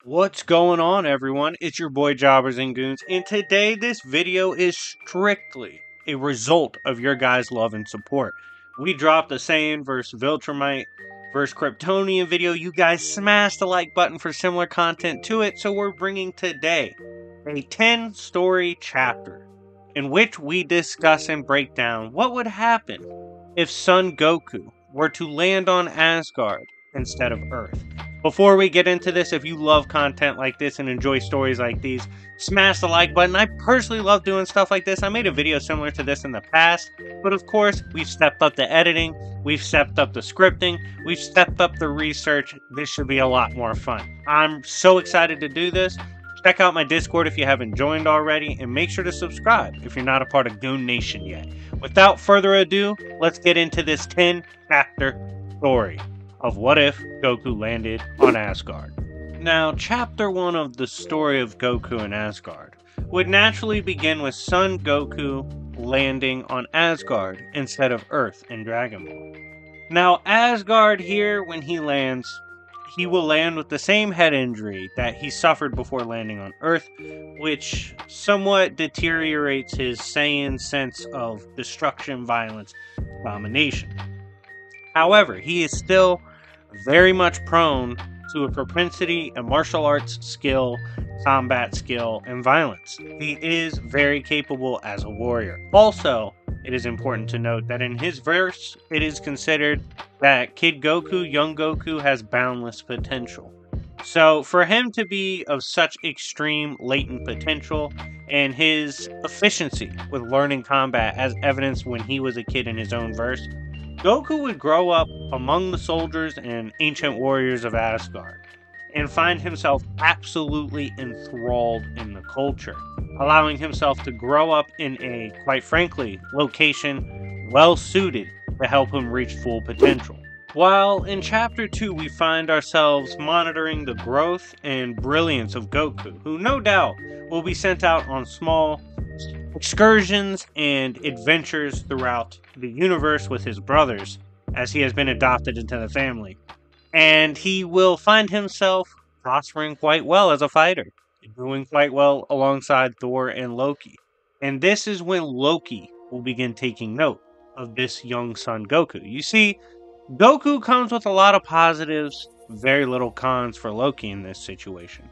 What's going on, everyone? It's your boy Jobbers and Goons, and today this video is strictly a result of your guys' love and support. We dropped a Saiyan vs. Viltrumite vs. Kryptonian video. You guys smashed the like button for similar content to it, so we're bringing today a 10-story chapter in which we discuss and break down what would happen if Son Goku were to land on Asgard instead of Earth. Before we get into this, if you love content like this and enjoy stories like these, smash the like button. I personally love doing stuff like this. I made a video similar to this in the past, but of course, we've stepped up the editing, we've stepped up the scripting, we've stepped up the research. This should be a lot more fun. I'm so excited to do this. Check out my Discord if you haven't joined already, and make sure to subscribe if you're not a part of Goon Nation yet. Without further ado, let's get into this 10-chapter story of what if Goku landed on Asgard. Now, chapter 1 of the story of Goku and Asgard would naturally begin with Son Goku landing on Asgard instead of Earth in Dragonball. Now, Asgard here, when he lands, he will land with the same head injury that he suffered before landing on Earth, which somewhat deteriorates his Saiyan sense of destruction, violence, domination. However, he is still very much prone to a propensity and martial arts skill, combat skill, and violence. He is very capable as a warrior. Also, it is important to note that in his verse, it is considered that Kid Goku, young Goku, has boundless potential. So, for him to be of such extreme latent potential and his efficiency with learning combat, as evidenced when he was a kid in his own verse, Goku would grow up among the soldiers and ancient warriors of Asgard and find himself absolutely enthralled in the culture, allowing himself to grow up in a, quite frankly, location well suited to help him reach full potential. While in Chapter 2 we find ourselves monitoring the growth and brilliance of Goku, who no doubt will be sent out on small excursions and adventures throughout the universe with his brothers, as he has been adopted into the family. And he will find himself prospering quite well as a fighter, doing quite well alongside Thor and Loki. And this is when Loki will begin taking note of this young Son Goku. You see, Goku comes with a lot of positives, very little cons for Loki in this situation.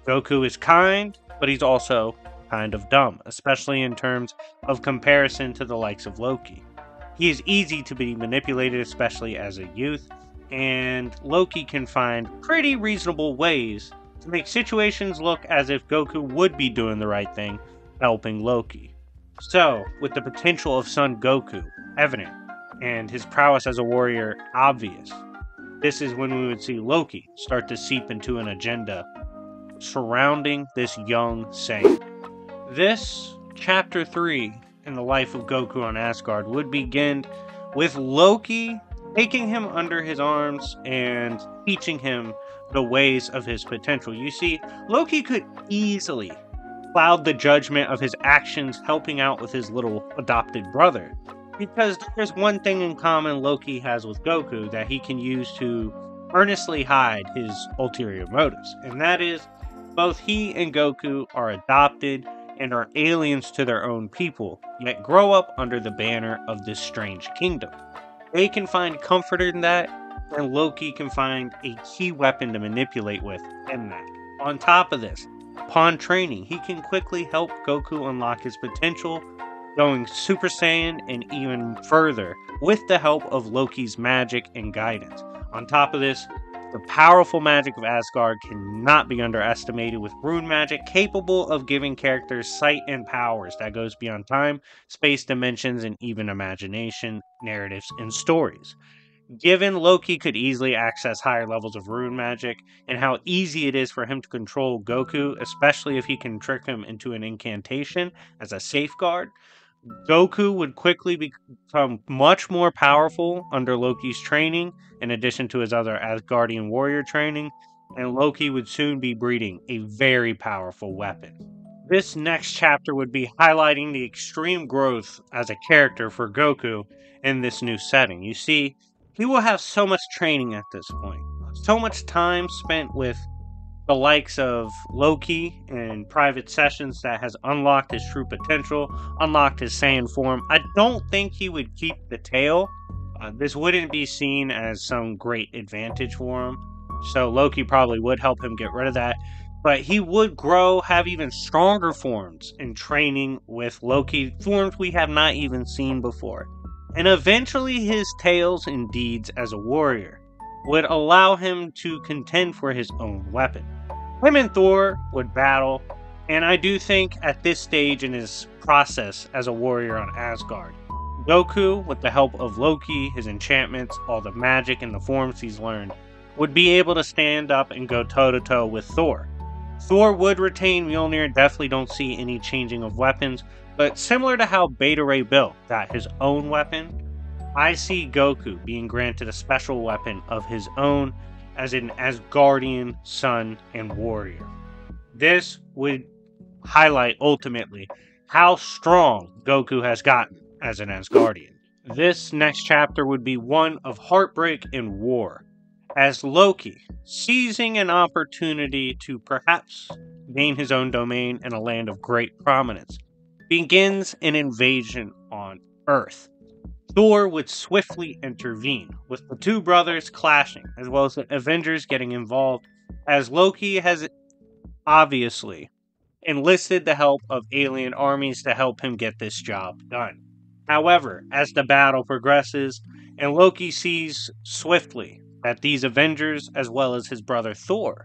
Goku is kind, but he's also kind of dumb, especially in terms of comparison to the likes of Loki. He is easy to be manipulated, especially as a youth, and Loki can find pretty reasonable ways to make situations look as if Goku would be doing the right thing, helping Loki. So, with the potential of Son Goku evident, and his prowess as a warrior obvious, this is when we would see Loki start to seep into an agenda surrounding this young Saiyan. This, Chapter 3, in the life of Goku on Asgard, would begin with Loki taking him under his arms and teaching him the ways of his potential. You see, Loki could easily cloud the judgment of his actions helping out with his little adopted brother, because there's one thing in common Loki has with Goku that he can use to earnestly hide his ulterior motives, and that is both he and Goku are adopted and are aliens to their own people, yet grow up under the banner of this strange kingdom. They can find comfort in that, and Loki can find a key weapon to manipulate with in that. On top of this, upon training, he can quickly help Goku unlock his potential, going Super Saiyan and even further with the help of Loki's magic and guidance. On top of this, the powerful magic of Asgard cannot be underestimated, with rune magic capable of giving characters sight and powers that goes beyond time, space, dimensions, and even imagination, narratives, and stories. Given Loki could easily access higher levels of rune magic, and how easy it is for him to control Goku, especially if he can trick him into an incantation as a safeguard, Goku would quickly become much more powerful under Loki's training, in addition to his other Asgardian warrior training, and Loki would soon be breeding a very powerful weapon. This next chapter would be highlighting the extreme growth as a character for Goku in this new setting. You see, he will have so much training at this point, so much time spent with the likes of Loki in private sessions that has unlocked his true potential, unlocked his Saiyan form. I don't think he would keep the tail. This wouldn't be seen as some great advantage for him. So Loki probably would help him get rid of that. But he would grow, have even stronger forms in training with Loki, forms we have not even seen before. And eventually his tales and deeds as a warrior would allow him to contend for his own weapon. Him and Thor would battle, and I do think at this stage in his process as a warrior on Asgard, Goku, with the help of Loki, his enchantments, all the magic and the forms he's learned, would be able to stand up and go toe-to-toe with Thor. Thor would retain Mjolnir, definitely don't see any changing of weapons, but similar to how Beta Ray Bill got his own weapon, I see Goku being granted a special weapon of his own as an Asgardian son and warrior. This would highlight ultimately how strong Goku has gotten as an Asgardian. This next chapter would be one of heartbreak and war, as Loki, seizing an opportunity to perhaps gain his own domain in a land of great prominence, begins an invasion on Earth. Thor would swiftly intervene, with the two brothers clashing, as well as the Avengers getting involved, as Loki has obviously enlisted the help of alien armies to help him get this job done. However, as the battle progresses, and Loki sees swiftly that these Avengers, as well as his brother Thor,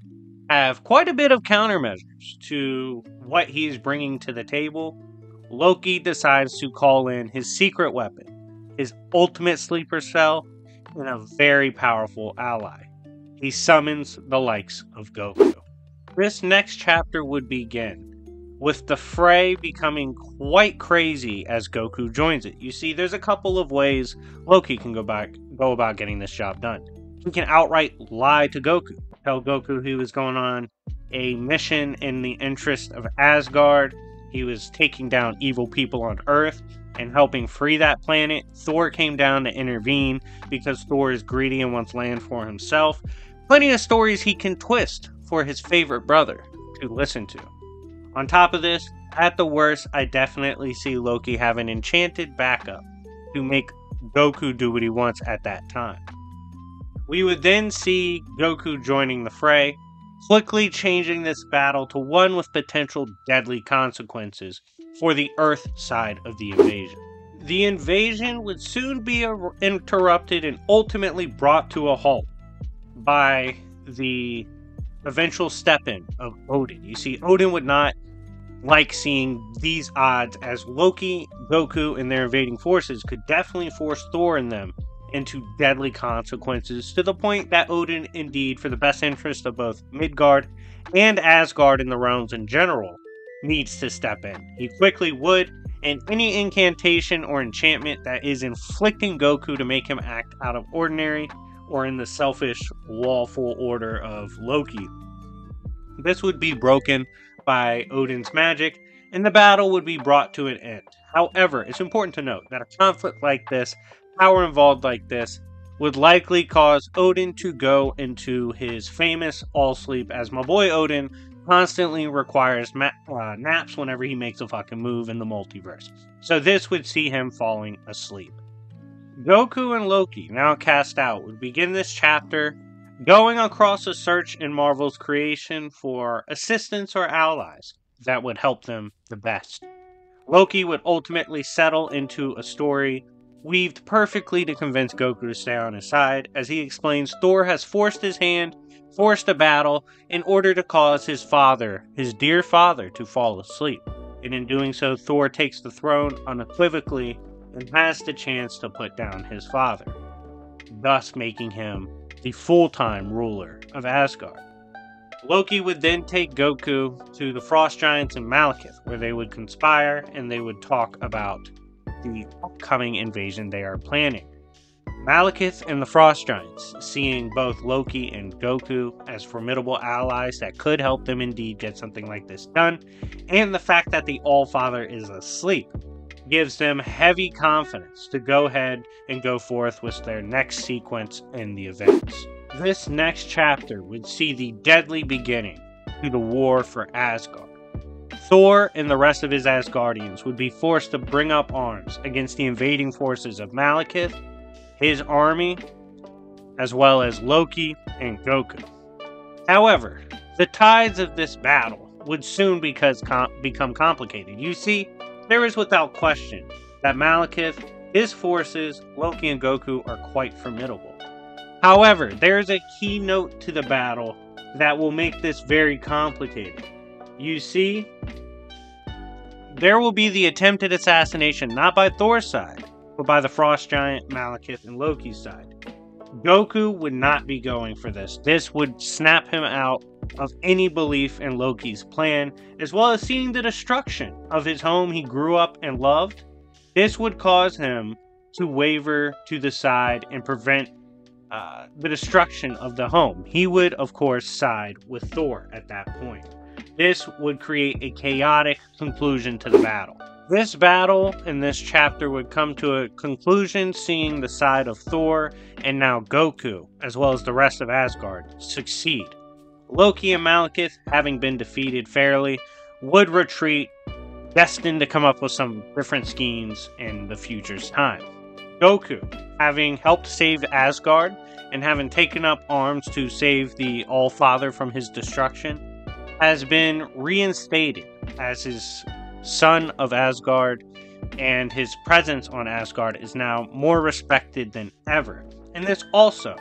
have quite a bit of countermeasures to what he is bringing to the table, Loki decides to call in his secret weapon, his ultimate sleeper cell, and a very powerful ally. He summons the likes of Goku. This next chapter would begin with the fray becoming quite crazy as Goku joins it. You see, there's a couple of ways Loki can go about getting this job done. He can outright lie to Goku, tell Goku he was going on a mission in the interest of Asgard. He was taking down evil people on Earth and helping free that planet. Thor came down to intervene because Thor is greedy and wants land for himself. Plenty of stories he can twist for his favorite brother to listen to. On top of this, at the worst, I definitely see Loki have an enchanted backup to make Goku do what he wants at that time. We would then see Goku joining the fray, quickly changing this battle to one with potential deadly consequences for the Earth side of the invasion. The invasion would soon be interrupted and ultimately brought to a halt by the eventual step-in of Odin. You see, Odin would not like seeing these odds, as Loki, Goku, and their invading forces could definitely force Thor and them into deadly consequences, to the point that Odin, indeed, for the best interest of both Midgard and Asgard and the realms in general, needs to step in. He quickly would, and any incantation or enchantment that is inflicting Goku to make him act out of ordinary or in the selfish, lawful order of Loki, this would be broken by Odin's magic, and the battle would be brought to an end. However, it's important to note that a conflict like this, power involved like this, would likely cause Odin to go into his famous all-sleep, as my boy Odin constantly requires naps whenever he makes a fucking move in the multiverse. So this would see him falling asleep. Goku and Loki, now cast out, would begin this chapter going across a search in Marvel's creation for assistants or allies that would help them the best. Loki would ultimately settle into a story weaved perfectly to convince Goku to stay on his side, as he explains Thor has forced his hand, forced a battle, in order to cause his father, his dear father, to fall asleep. And in doing so, Thor takes the throne unequivocally and has the chance to put down his father, thus making him the full-time ruler of Asgard. Loki would then take Goku to the Frost Giants in Malekith, where they would conspire and they would talk about the upcoming invasion they are planning. Malekith and the Frost Giants, seeing both Loki and Goku as formidable allies that could help them indeed get something like this done, and the fact that the All-Father is asleep, gives them heavy confidence to go ahead and go forth with their next sequence in the events. This next chapter would see the deadly beginning to the war for Asgard. Thor and the rest of his Asgardians would be forced to bring up arms against the invading forces of Malekith, his army, as well as Loki and Goku. However, the tides of this battle would soon become complicated. You see, there is without question that Malekith, his forces, Loki, and Goku are quite formidable. However, there is a key note to the battle that will make this very complicated. You see, there will be the attempted assassination not by Thor's side, but by the Frost Giant, Malekith, and Loki's side. Goku would not be going for this. This would snap him out of any belief in Loki's plan, as well as seeing the destruction of his home he grew up and loved. This would cause him to waver to the side and prevent the destruction of the home. He would, of course, side with Thor at that point. This would create a chaotic conclusion to the battle. This battle in this chapter would come to a conclusion, seeing the side of Thor and now Goku, as well as the rest of Asgard, succeed. Loki and Malekith, having been defeated fairly, would retreat, destined to come up with some different schemes in the future's time. Goku, having helped save Asgard and having taken up arms to save the All-Father from his destruction, has been reinstated as his son of Asgard, and his presence on Asgard is now more respected than ever. And this also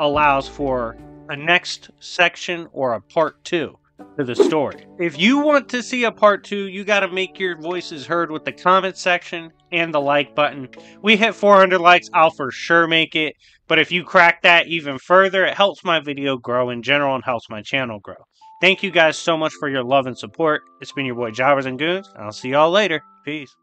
allows for a next section or a part 2 to the story. If you want to see a part 2, you gotta make your voices heard with the comment section and the like button. We hit 400 likes, I'll for sure make it. But if you crack that even further, it helps my video grow in general and helps my channel grow. Thank you guys so much for your love and support. It's been your boy Jobbers and Goons, and I'll see y'all later. Peace.